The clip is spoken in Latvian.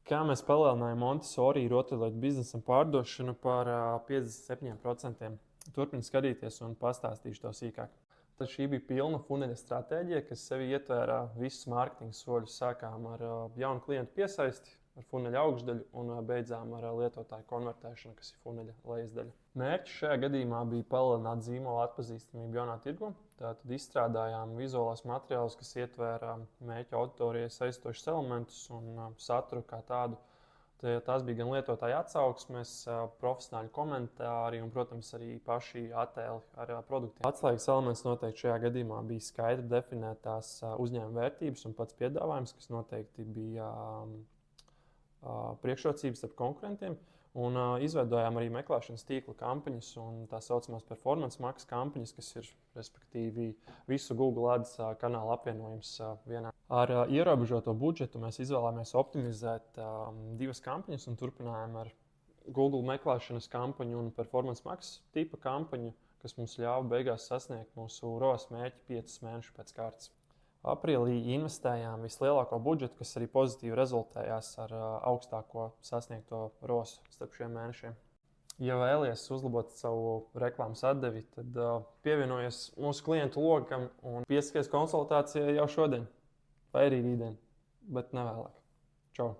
Kā mēs palielinājām Montessori rotaļlietu biznesa pārdošanu par 57%. Turpinu skatīties un pastāstīšu to sīkāk. Tad šī bija pilna funeļa stratēģija, kas sevi ietvēra visus mārketinga soļus. Sākām ar jaunu klientu piesaisti, ar funeļa augšdaļu un beidzām ar lietotāju konvertēšanu, kas ir funeļa lejasdaļa. Mērķis šajā gadījumā bija palielināt zīmola atpazīstamību jaunā tirgu. Tātad izstrādājām vizuālās materiālus, kas ietvēra mērķa auditorijai saistošus elementus un saturu kā tādu. Tās bija gan lietotāja atsauksmes, profesionāļu komentāri un, protams, arī paši attēli ar produktiem. Atslēgas elements noteikti šajā gadījumā bija skaidri definētās uzņēmuma vērtības un pats piedāvājums, kas noteikti bija priekšrocības starp konkurentiem. Un izveidojām arī meklēšanas tīkla kampaņas un tā saucamās performance maksas kampaņas, kas ir, respektīvi, visu Google Ads kanālu apvienojums vienā. Ar ierobežoto budžetu mēs izvēlējāmies optimizēt divas kampaņas un turpinājām ar Google meklēšanas kampaņu un performance maksas tipa kampaņu, kas mums ļāva beigās sasniegt mūsu ROAS mērķi 5 mēnešus pēc kārtas. Aprīlī investējām vislielāko budžetu, kas arī pozitīvi rezultējās ar augstāko sasniegto ROAS starp šiem mēnešiem. Ja vēlaties uzlabot savu reklāmas atdevi, tad pievienojies mūsu klientu lokam un piesakies konsultācijai jau šodien vai arī rītdien, bet nevēlāk. Čau!